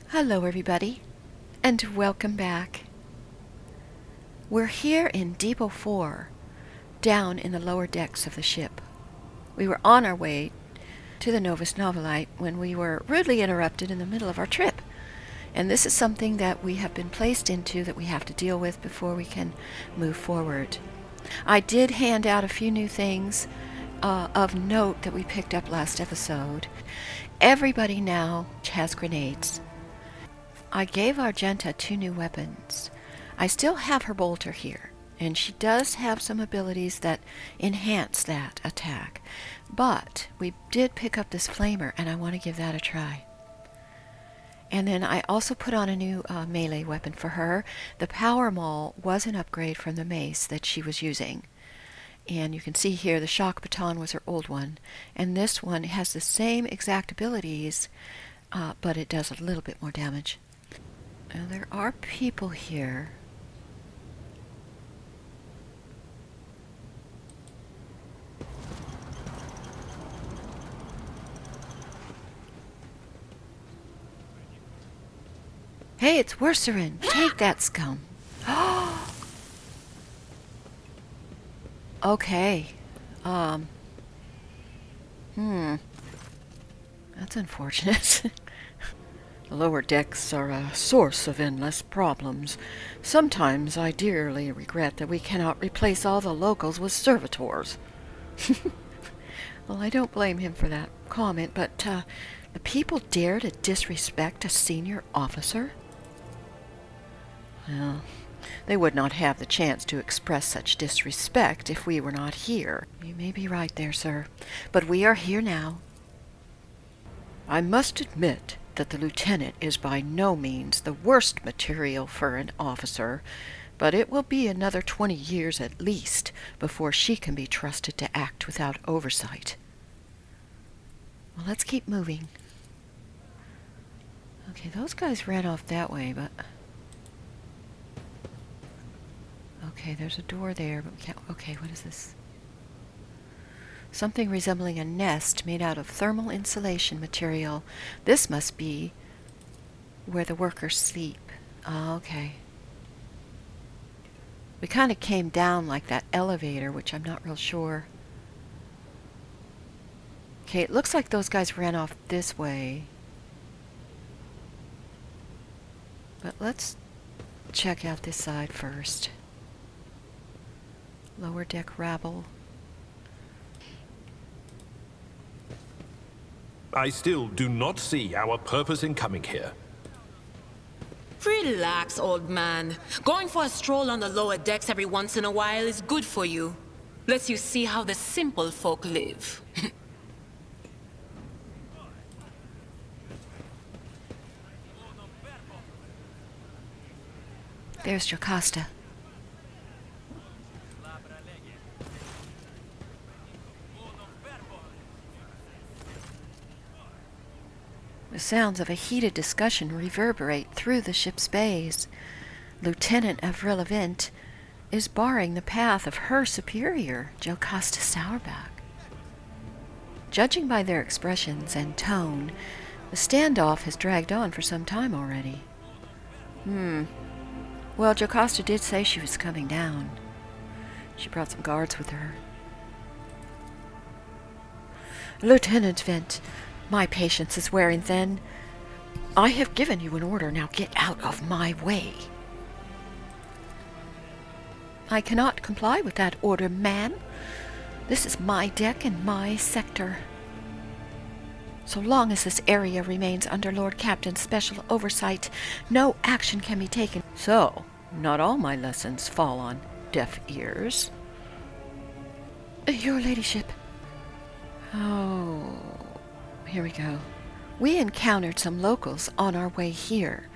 Hello everybody, and welcome back. We're here in Depot 4, down in the lower decks of the ship. We were on our way to the Novus Novelite when we were rudely interrupted in the middle of our trip. And this is something that we have been placed into that we have to deal with before we can move forward. I did hand out a few new things of note that we picked up last episode. Everybody now has grenades. I gave Argenta 2 new weapons. I still have her bolter here, and she does have some abilities that enhance that attack. But we did pick up this flamer, and I want to give that a try. And then I also put on a new melee weapon for her. The power maul was an upgrade from the mace that she was using. And you can see here the shock baton was her old one. And this one has the same exact abilities, but it does a little bit more damage. Now, there are people here. Hey, it's Worcerin. Take that, scum. Okay. That's unfortunate. The lower decks are a source of endless problems. Sometimes I dearly regret that we cannot replace all the locals with servitors. Well, I don't blame him for that comment, but the people dare to disrespect a senior officer? Well, they would not have the chance to express such disrespect if we were not here. You may be right there, sir, but we are here now. I must admit that the lieutenant is by no means the worst material for an officer, but it will be another 20 years at least before she can be trusted to act without oversight. Well, let's keep moving. Okay, those guys ran off that way, but... Okay, there's a door there, but we can't... Okay, what is this? Something resembling a nest made out of thermal insulation material. This must be where the workers sleep. Oh, okay. We kind of came down like that elevator, which I'm not real sure. Okay, it looks like those guys ran off this way. But let's check out this side first. Lower deck rabble. I still do not see our purpose in coming here. Relax, old man. Going for a stroll on the lower decks every once in a while is good for you. Lets you see how the simple folk live. There's Jocasta. The sounds of a heated discussion reverberate through the ship's bays. Lieutenant Avril is barring the path of her superior, Jocasta Sauerback. Judging by their expressions and tone, the standoff has dragged on for some time already. Well, Jocasta did say she was coming down. She brought some guards with her. Lieutenant Vent, my patience is wearing thin. I have given you an order, now get out of my way. I cannot comply with that order, ma'am. This is my deck and my sector. So long as this area remains under Lord Captain's special oversight, no action can be taken. So, not all my lessons fall on deaf ears. Your ladyship. Oh... Here we go. We encountered some locals on our way here.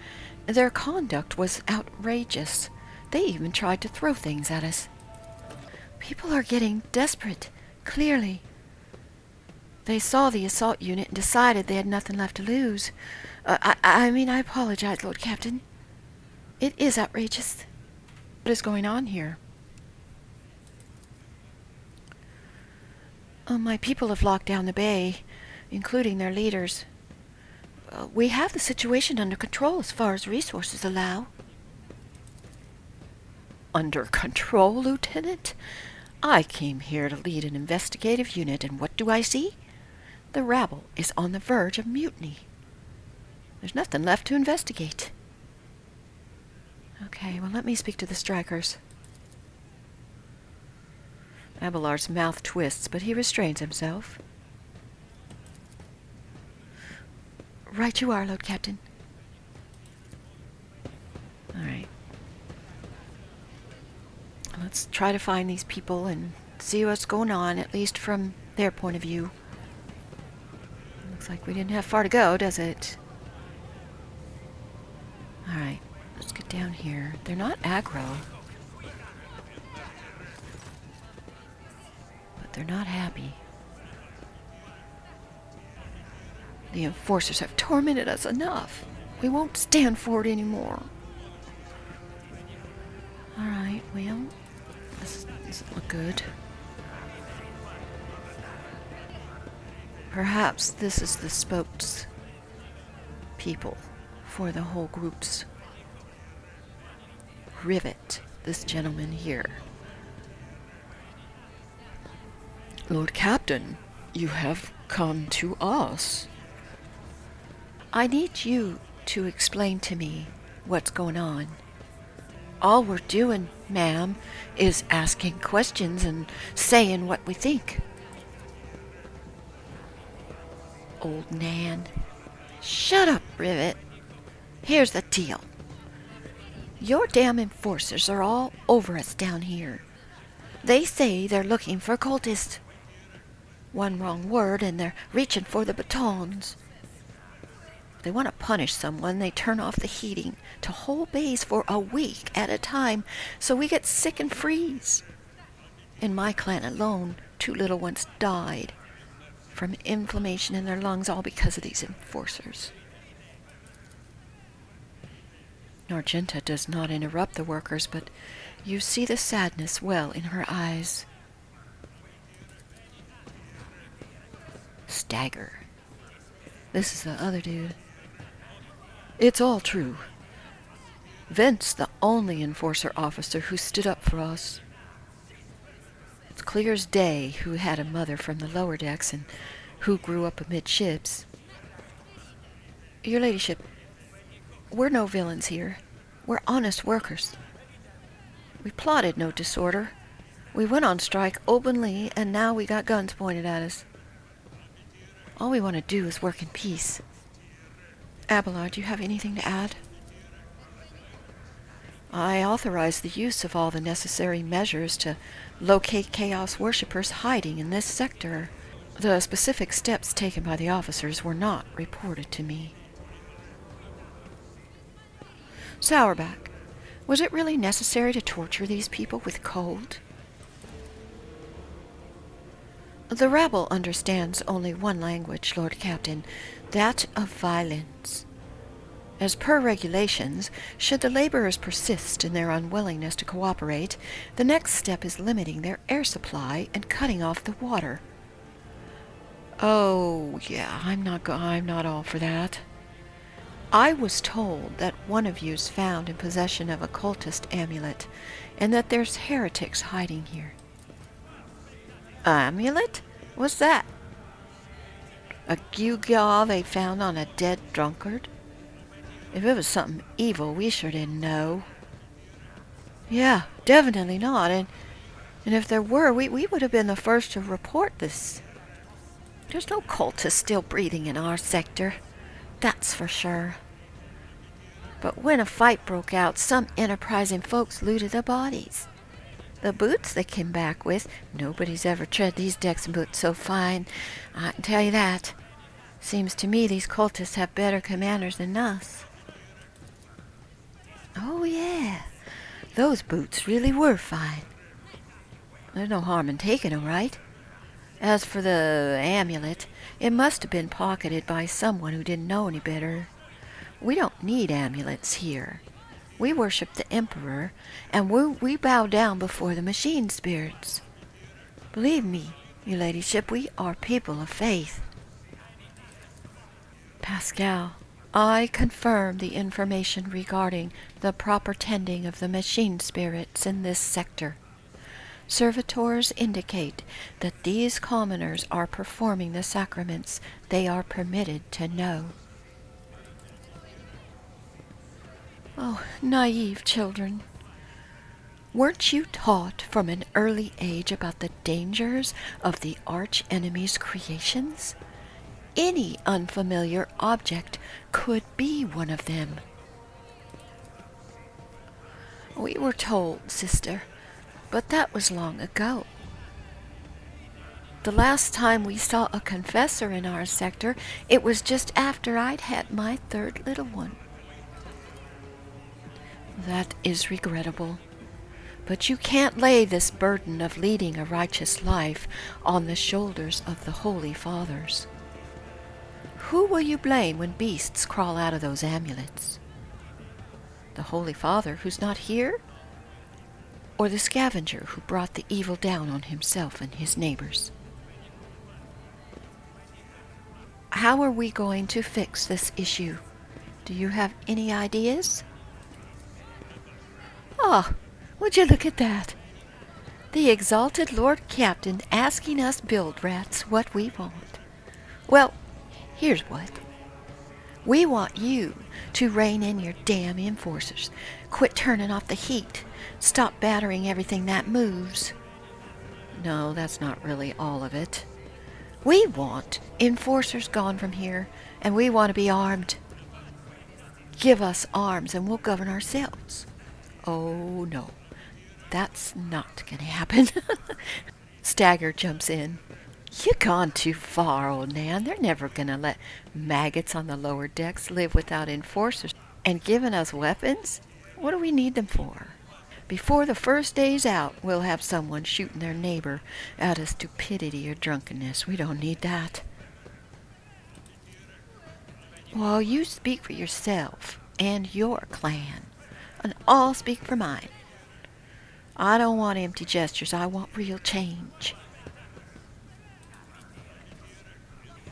Their conduct was outrageous. They even tried to throw things at us. People are getting desperate, clearly. They saw the assault unit and decided they had nothing left to lose. I apologize, Lord Captain. It is outrageous. What is going on here? My people have locked down the bay, including their leaders. We have the situation under control as far as resources allow. Under control, Lieutenant? I came here to lead an investigative unit, and what do I see? The rabble is on the verge of mutiny. There's nothing left to investigate. Okay, well, let me speak to the strikers. Abelard's mouth twists, but he restrains himself. Right you are, Lord Captain. All right. Let's try to find these people and see what's going on, at least from their point of view. Looks like we didn't have far to go, does it? All right, let's get down here. They're not aggro. But they're not happy. The enforcers have tormented us enough. We won't stand for it anymore. Alright, well, this doesn't look good. Perhaps this is the spokes people for the whole groups. Rivet, this gentleman here. Lord Captain, you have come to us. I need you to explain to me what's going on. All we're doing, ma'am, is asking questions and saying what we think. Old Nan. Shut up, Rivet. Here's the deal. Your damn enforcers are all over us down here. They say they're looking for cultists. One wrong word and they're reaching for the batons. If they want to punish someone, they turn off the heating to whole bays for a week at a time, so we get sick and freeze. In my clan alone, 2 little ones died from inflammation in their lungs, all because of these enforcers. Argenta does not interrupt the workers, but you see the sadness well in her eyes. Stagger. This is the other dude. It's all true. Vent's the only enforcer officer who stood up for us. It's clear as day who had a mother from the lower decks and who grew up amidships. Your ladyship, we're no villains here. We're honest workers. We plotted no disorder. We went on strike openly, and now we got guns pointed at us. All we want to do is work in peace. Abelard, do you have anything to add? I authorize the use of all the necessary measures to locate Chaos worshippers hiding in this sector. The specific steps taken by the officers were not reported to me. Sourback, was it really necessary to torture these people with cold? The rabble understands only one language, Lord Captain, that of violence. As per regulations, should the laborers persist in their unwillingness to cooperate, the next step is limiting their air supply and cutting off the water. Oh, yeah, I'm not all for that. I was told that one of you's found in possession of a cultist amulet, and that there's heretics hiding here. Amulet? What's that? A gewgaw they found on a dead drunkard? If it was something evil, we sure didn't know. Yeah, definitely not, and if there were, we would have been the first to report this. There's no cultists still breathing in our sector, that's for sure. But when a fight broke out, some enterprising folks looted the bodies. The boots they came back with, nobody's ever tread these decks and boots so fine, I can tell you that. Seems to me these cultists have better commanders than us. Oh yeah, those boots really were fine. There's no harm in taking them, right? As for the amulet, it must have been pocketed by someone who didn't know any better. We don't need amulets here. We worship the Emperor, and we bow down before the machine spirits. Believe me, your ladyship, we are people of faith. Pascal, I confirm the information regarding the proper tending of the machine spirits in this sector. Servitors indicate that these commoners are performing the sacraments they are permitted to know. Oh, naive children. Weren't you taught from an early age about the dangers of the arch-enemy's creations? Any unfamiliar object could be one of them. We were told, sister, but that was long ago. The last time we saw a confessor in our sector, it was just after I'd had my third little one. That is regrettable. But you can't lay this burden of leading a righteous life on the shoulders of the Holy Fathers. Who will you blame when beasts crawl out of those amulets? The Holy Father who's not here? Or the scavenger who brought the evil down on himself and his neighbors? How are we going to fix this issue? Do you have any ideas? Ah, would you look at that? The exalted Lord Captain asking us build rats what we want. Well, here's what. We want you to rein in your damn enforcers. Quit turning off the heat. Stop battering everything that moves. No, that's not really all of it. We want enforcers gone from here, and we want to be armed. Give us arms and we'll govern ourselves. Oh, no. That's not going to happen. Stagger jumps in. You've gone too far, old Nan. They're never going to let maggots on the lower decks live without enforcers. And giving us weapons? What do we need them for? Before the first day's out, we'll have someone shooting their neighbor out of stupidity or drunkenness. We don't need that. Well, you speak for yourself and your clan, and I'll speak for mine. I don't want empty gestures. I want real change.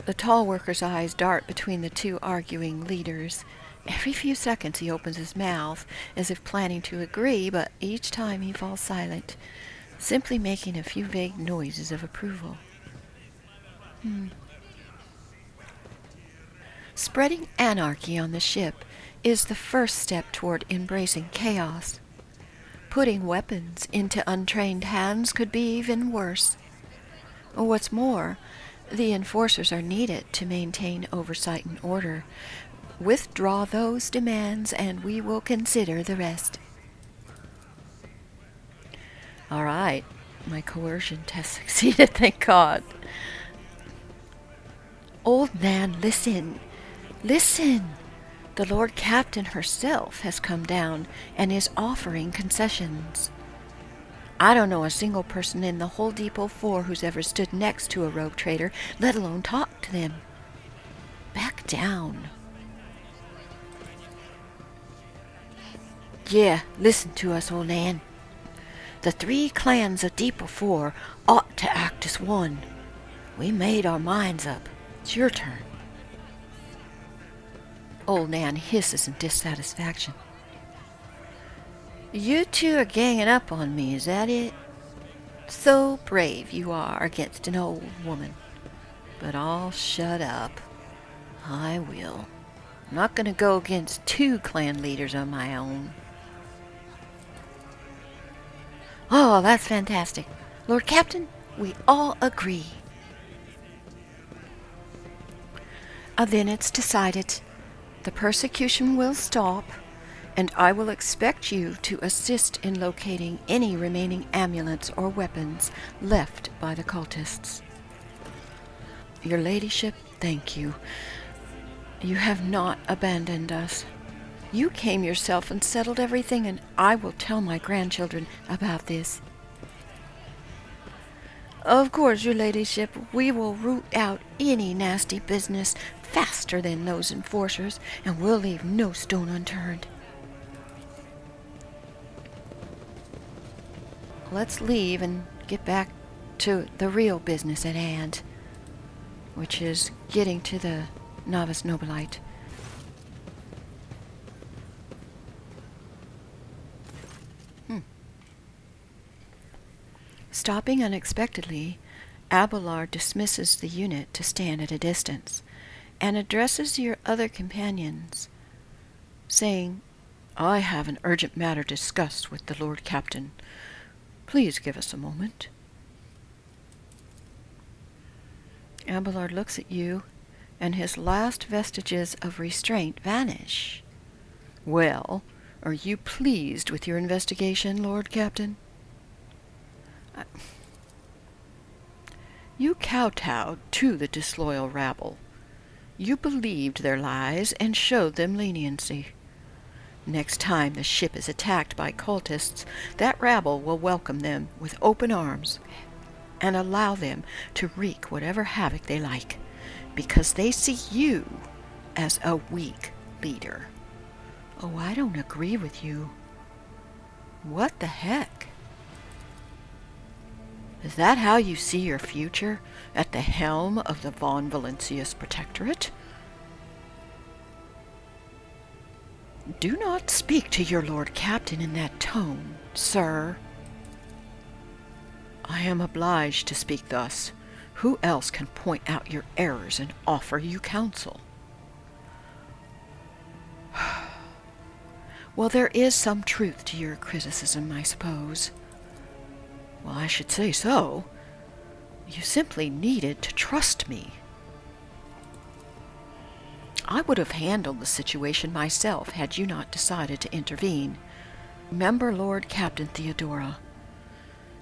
The tall worker's eyes dart between the two arguing leaders. Every few seconds he opens his mouth as if planning to agree, but each time he falls silent, simply making a few vague noises of approval. Spreading anarchy on the ship is the first step toward embracing chaos. Putting weapons into untrained hands could be even worse. What's more, the enforcers are needed to maintain oversight and order. Withdraw those demands and we will consider the rest. All right, my coercion test succeeded, thank God. Old Nan, listen. Listen. The Lord Captain herself has come down and is offering concessions. I don't know a single person in the whole Depot 4 who's ever stood next to a rogue trader, let alone talked to them. Back down. Yeah, listen to us, old Nan. The 3 clans of Depot 4 ought to act as one. We made our minds up. It's your turn. Old Nan hisses in dissatisfaction. You two are ganging up on me, is that it? So brave you are against an old woman. But I'll shut up. I will. I'm not going to go against 2 clan leaders on my own. Oh, that's fantastic. Lord Captain, we all agree. Then it's decided. The persecution will stop, and I will expect you to assist in locating any remaining amulets or weapons left by the cultists. Your ladyship, thank you. You have not abandoned us. You came yourself and settled everything, and I will tell my grandchildren about this. Of course, your ladyship, we will root out any nasty business faster than those enforcers, and we'll leave no stone unturned. Let's leave and get back to the real business at hand, which is getting to the novice nobilite. Stopping unexpectedly, Abelard dismisses the unit to stand at a distance and addresses your other companions, saying, "I have an urgent matter to discuss with the Lord Captain. Please give us a moment." Abelard looks at you, and his last vestiges of restraint vanish. "Well, are you pleased with your investigation, Lord Captain?" You kowtowed to the disloyal rabble. You believed their lies and showed them leniency. Next time the ship is attacked by cultists, that rabble will welcome them with open arms and allow them to wreak whatever havoc they like, because they see you as a weak leader. Oh, I don't agree with you. What the heck? Is that how you see your future at the helm of the Von Valancius Protectorate? Do not speak to your Lord Captain in that tone, sir. I am obliged to speak thus. Who else can point out your errors and offer you counsel? Well, there is some truth to your criticism, I suppose. Well, I should say so. You simply needed to trust me. I would have handled the situation myself had you not decided to intervene. Remember Lord Captain Theodora.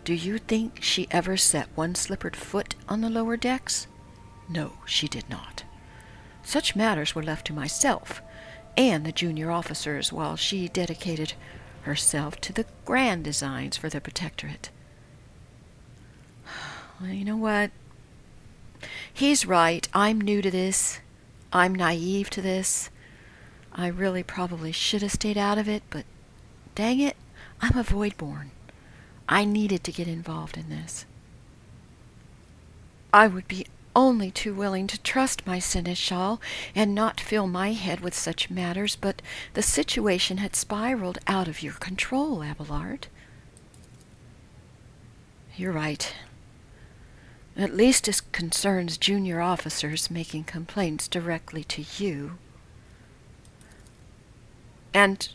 Do you think she ever set one slippered foot on the lower decks? No, she did not. Such matters were left to myself and the junior officers, while she dedicated herself to the grand designs for the Protectorate. Well, you know what? He's right. I'm new to this. I'm naive to this. I really probably should have stayed out of it, but dang it, I'm a Voidborn. I needed to get involved in this. I would be only too willing to trust my seneschal and not fill my head with such matters, but the situation had spiraled out of your control, Abelard. You're right. At least as concerns junior officers making complaints directly to you. And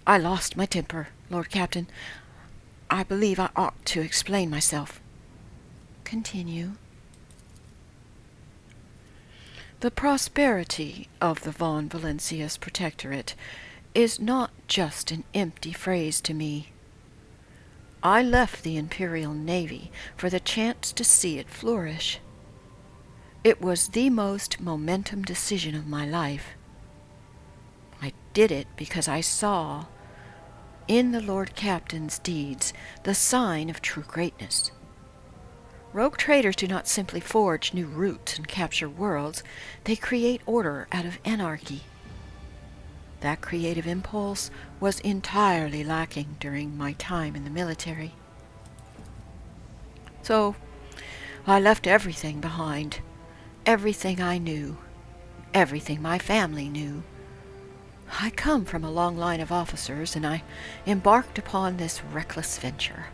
I lost my temper, Lord Captain. I believe I ought to explain myself. Continue. The prosperity of the Von Valancius Protectorate is not just an empty phrase to me. I left the Imperial Navy for the chance to see it flourish. It was the most momentum decision of my life. I did it because I saw in the Lord Captain's deeds the sign of true greatness. Rogue traders do not simply forge new routes and capture worlds, they create order out of anarchy. That creative impulse was entirely lacking during my time in the military. So, I left everything behind. Everything I knew. Everything my family knew. I come from a long line of officers, and I embarked upon this reckless venture.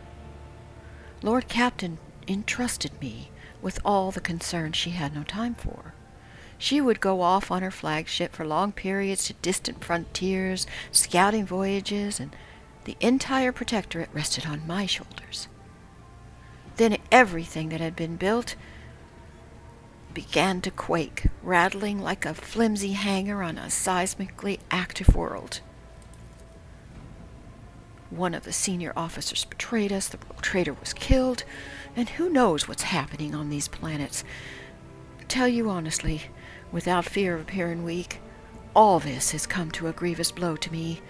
Lord Captain entrusted me with all the concerns she had no time for. She would go off on her flagship for long periods to distant frontiers, scouting voyages, and the entire Protectorate rested on my shoulders. Then everything that had been built began to quake, rattling like a flimsy hanger on a seismically active world. One of the senior officers betrayed us, the traitor was killed, and who knows what's happening on these planets. Tell you honestly, without fear of appearing weak, all this has come to a grievous blow to me.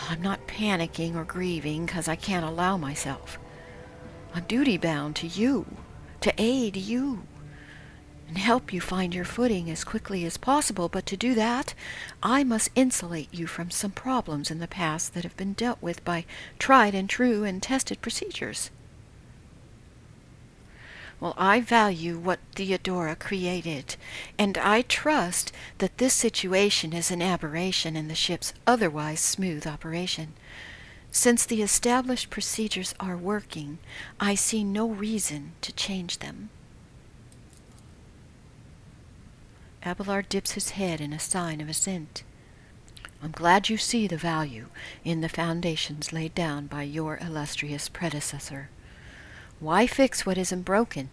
I'm not panicking or grieving because I can't allow myself. I'm duty-bound to you, to aid you, and help you find your footing as quickly as possible, but to do that, I must insulate you from some problems in the past that have been dealt with by tried and true and tested procedures. Well, I value what Theodora created, and I trust that this situation is an aberration in the ship's otherwise smooth operation. Since the established procedures are working, I see no reason to change them. Abelard dips his head in a sign of assent. I'm glad you see the value in the foundations laid down by your illustrious predecessor. Why fix what isn't broken?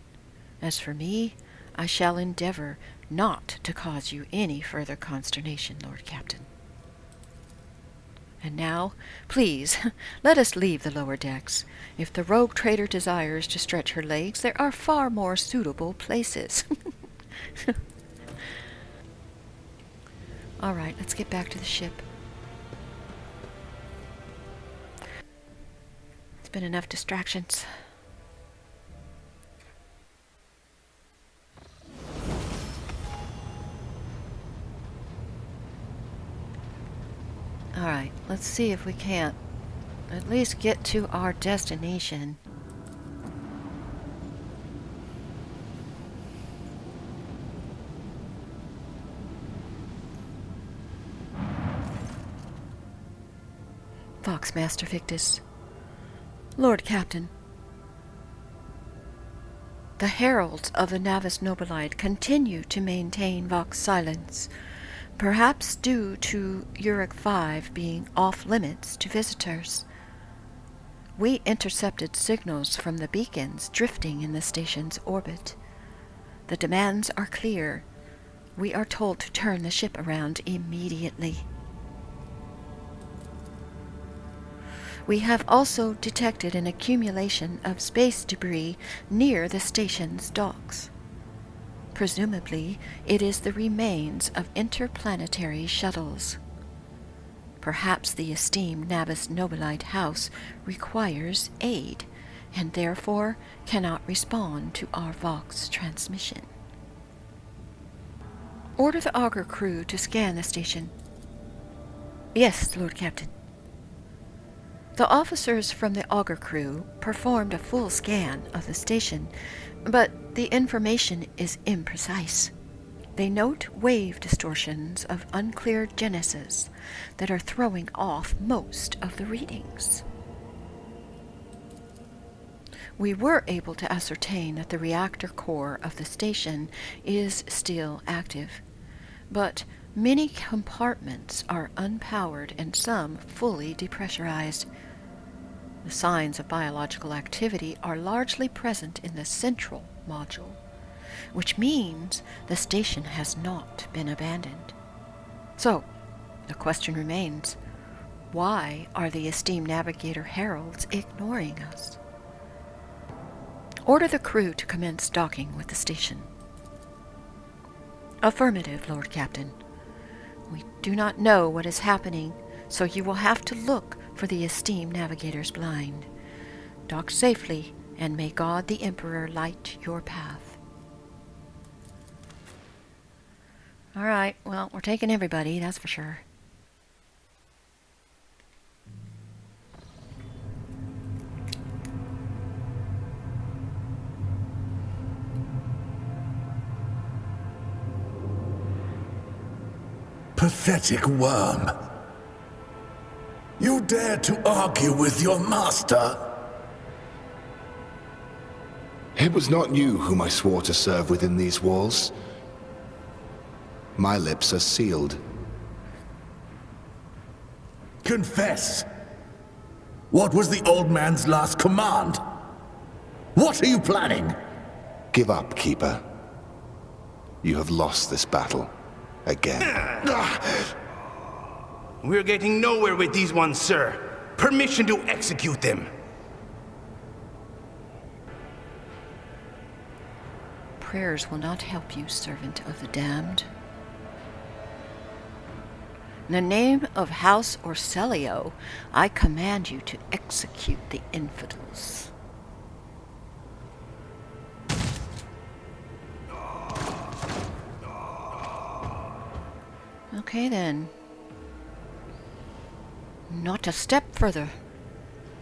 As for me, I shall endeavor not to cause you any further consternation, Lord Captain. And now, please, let us leave the lower decks. If the rogue trader desires to stretch her legs, there are far more suitable places. All right, let's get back to the ship. It's been enough distractions. All right, let's see if we can't at least get to our destination. Voxmaster Victus. Lord Captain. The heralds of the Navis Nobilite continue to maintain Vox silence, perhaps due to Uric 5 being off-limits to visitors. We intercepted signals from the beacons drifting in the station's orbit. The demands are clear. We are told to turn the ship around immediately. We have also detected an accumulation of space debris near the station's docks. Presumably, it is the remains of interplanetary shuttles. Perhaps the esteemed Navis Nobilite House requires aid, and therefore cannot respond to our Vox transmission. Order the auger crew to scan the station. Yes, Lord Captain. The officers from the auger crew performed a full scan of the station, but the information is imprecise. They note wave distortions of unclear genesis that are throwing off most of the readings. We were able to ascertain that the reactor core of the station is still active, but many compartments are unpowered and some fully depressurized. The signs of biological activity are largely present in the central module, which means the station has not been abandoned. So, the question remains, why are the esteemed navigator heralds ignoring us? Order the crew to commence docking with the station. Affirmative, Lord Captain. We do not know what is happening, so you will have to look for the esteemed navigator's blind. Dock safely, and may God the Emperor light your path. All right, well, we're taking everybody, that's for sure. Pathetic worm. You dare to argue with your master? It was not you whom I swore to serve within these walls. My lips are sealed. Confess. What was the old man's last command? What are you planning? Give up, Keeper. You have lost this battle. Again. We're getting nowhere with these ones, sir. Permission to execute them. Prayers will not help you, servant of the damned. In the name of House Orselio, I command you to execute the infidels. Okay then. Not a step further.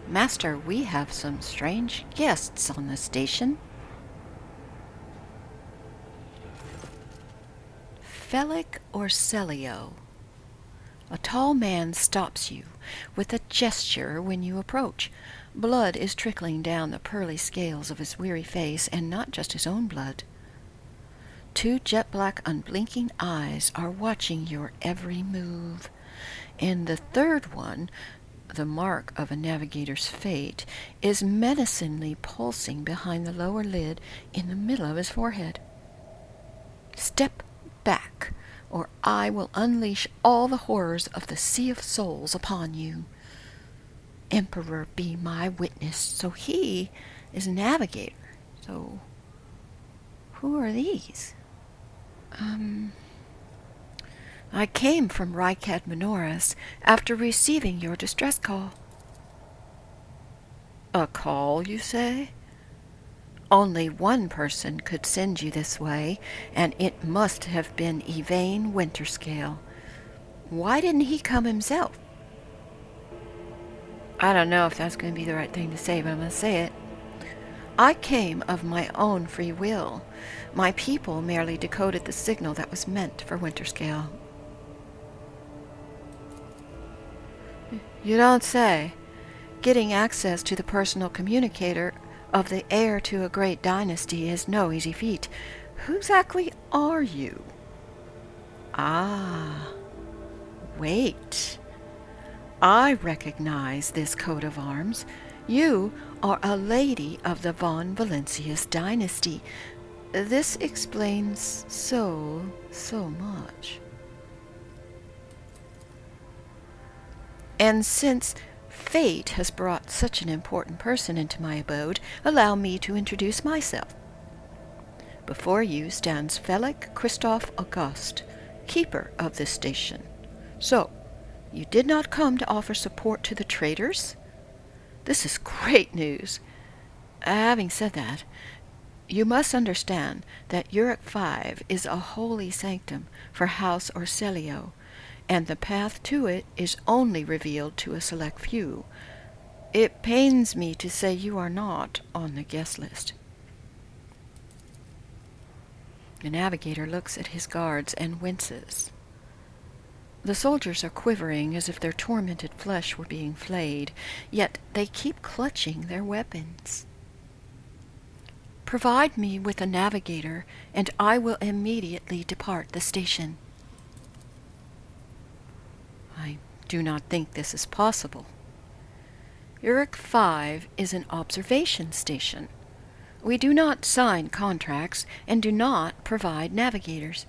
Master, we have some strange guests on the station. Felic or Celio? A tall man stops you with a gesture when you approach. Blood is trickling down the pearly scales of his weary face, and not just his own blood. Two jet-black, unblinking eyes are watching your every move. And the third one, the mark of a navigator's fate, is menacingly pulsing behind the lower lid in the middle of his forehead. Step back, or I will unleash all the horrors of the Sea of Souls upon you. Emperor be my witness. So he is a navigator. So who are these? I came from Rykad Minoras after receiving your distress call. A call, you say? Only one person could send you this way, and it must have been Yvain Winterscale. Why didn't he come himself? I don't know if that's going to be the right thing to say, but I'm going to say it. I came of my own free will. My people merely decoded the signal that was meant for Winterscale. You don't say. Getting access to the personal communicator of the heir to a great dynasty is no easy feat. Who exactly are you? Ah, wait. I recognize this coat of arms. You are a lady of the von Valancius dynasty. This explains so much. And since fate has brought such an important person into my abode, allow me to introduce myself. Before you stands Felic Christoph Auguste, keeper of this station. So, you did not come to offer support to the traitors? This is great news. Having said that, you must understand that Uric 5 is a holy sanctum for House Orselio, and the path to it is only revealed to a select few. It pains me to say you are not on the guest list. The navigator looks at his guards and winces. The soldiers are quivering as if their tormented flesh were being flayed, yet they keep clutching their weapons. Provide me with a navigator, and I will immediately depart the station. I do not think this is possible. Uric 5 is an observation station. We do not sign contracts and do not provide navigators.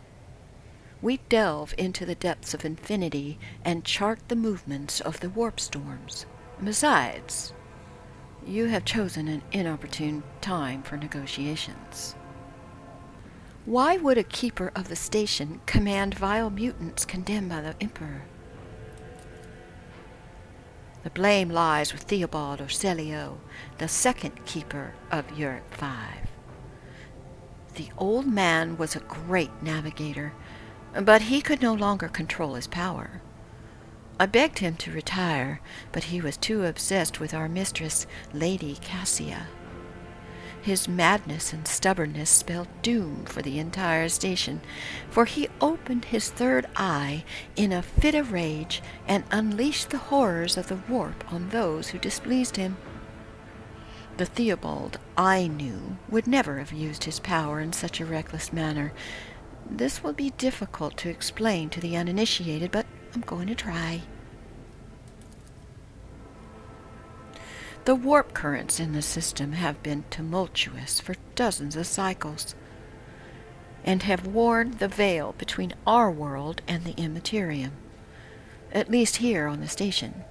We delve into the depths of infinity and chart the movements of the warp storms. Besides, you have chosen an inopportune time for negotiations. Why would a keeper of the station command vile mutants condemned by the Emperor? The blame lies with Theobald Orselio, the second keeper of Uric 5. The old man was a great navigator, but he could no longer control his power. I begged him to retire, but he was too obsessed with our mistress, Lady Cassia. His madness and stubbornness spelled doom for the entire station, for he opened his third eye in a fit of rage and unleashed the horrors of the warp on those who displeased him. The Theobald I knew would never have used his power in such a reckless manner. This will be difficult to explain to the uninitiated, but I'm going to try. The warp currents in the system have been tumultuous for dozens of cycles, and have worn the veil between our world and the Immaterium, at least here on the station.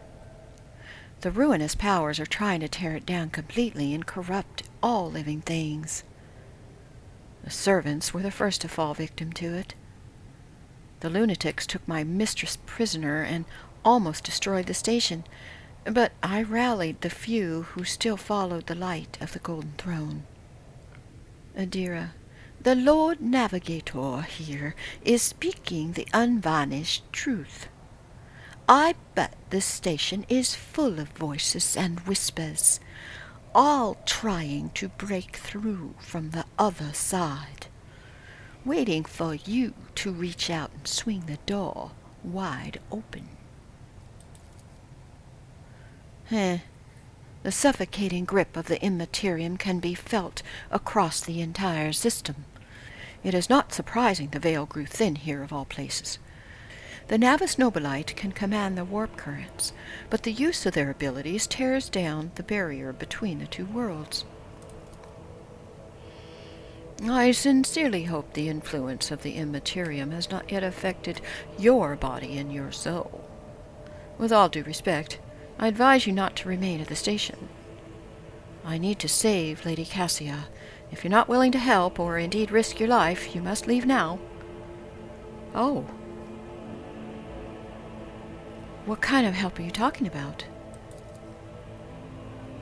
The ruinous powers are trying to tear it down completely and corrupt all living things. The servants were the first to fall victim to it. The lunatics took my mistress prisoner and almost destroyed the station, but I rallied the few who still followed the light of the Golden Throne. Adira, the Lord Navigator here is speaking the unvarnished truth. I bet this station is full of voices and whispers, all trying to break through from the other side. waiting for you to reach out and swing the door wide open. The suffocating grip of the Immaterium can be felt across the entire system. It is not surprising the veil grew thin here of all places. The Navis Nobilite can command the warp currents, but the use of their abilities tears down the barrier between the two worlds. I sincerely hope the influence of the Immaterium has not yet affected your body and your soul. With all due respect, I advise you not to remain at the station. I need to save Lady Cassia. If you're not willing to help, or indeed risk your life, you must leave now. Oh. What kind of help are you talking about?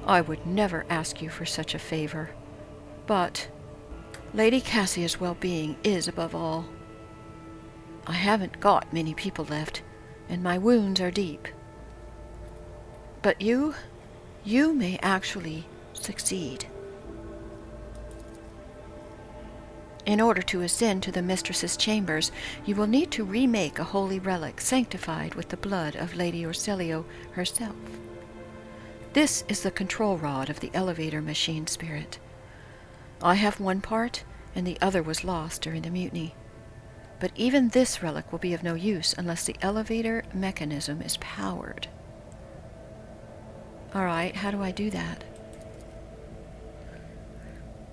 I would never ask you for such a favor, but Lady Cassia's well-being is above all. I haven't got many people left, and my wounds are deep. But you may actually succeed. In order to ascend to the Mistress's chambers, you will need to remake a holy relic sanctified with the blood of Lady Orselio herself. This is the control rod of the elevator machine spirit. I have one part, and the other was lost during the mutiny. But even this relic will be of no use unless the elevator mechanism is powered. All right, how do I do that?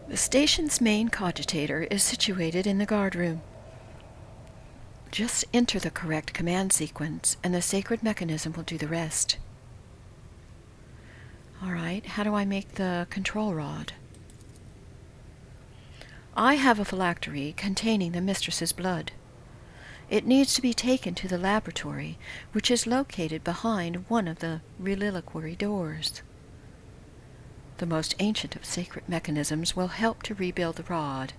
The station's main cogitator is situated in the guard room. Just enter the correct command sequence, and the sacred mechanism will do the rest. All right, how do I make the control rod? I have a phylactery containing the mistress's blood. It needs to be taken to the laboratory, which is located behind one of the reliquary doors. The most ancient of sacred mechanisms will help to rebuild the rod.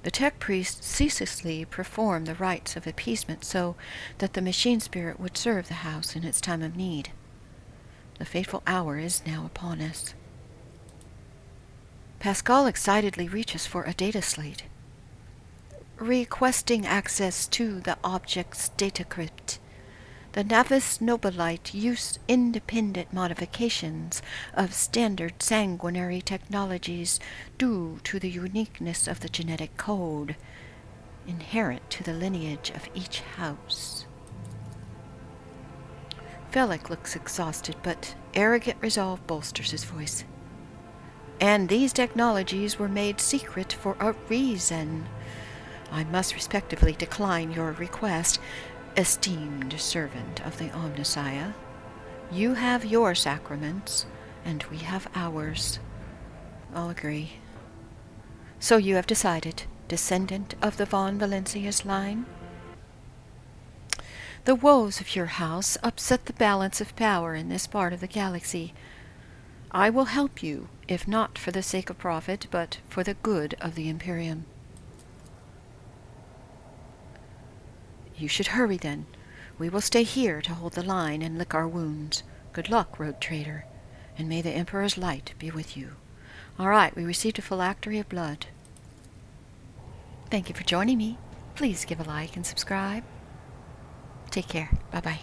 The tech priest ceaselessly performed the rites of appeasement so that the machine spirit would serve the house in its time of need. The fateful hour is now upon us. Pascal excitedly reaches for a data slate. Requesting access to the object's data crypt. The Navis Nobilite used independent modifications of standard sanguinary technologies due to the uniqueness of the genetic code inherent to the lineage of each house. Felix looks exhausted, but arrogant resolve bolsters his voice. And these technologies were made secret for a reason. I must respectfully decline your request, esteemed servant of the Omnissiah. You have your sacraments, and we have ours. I'll agree. So you have decided, descendant of the Von Valencius line? The woes of your house upset the balance of power in this part of the galaxy. I will help you, if not for the sake of profit, but for the good of the Imperium. You should hurry, then. We will stay here to hold the line and lick our wounds. Good luck, rogue trader, and may the Emperor's light be with you. All right, we received a phylactery of blood. Thank you for joining me. Please give a like and subscribe. Take care. Bye-bye.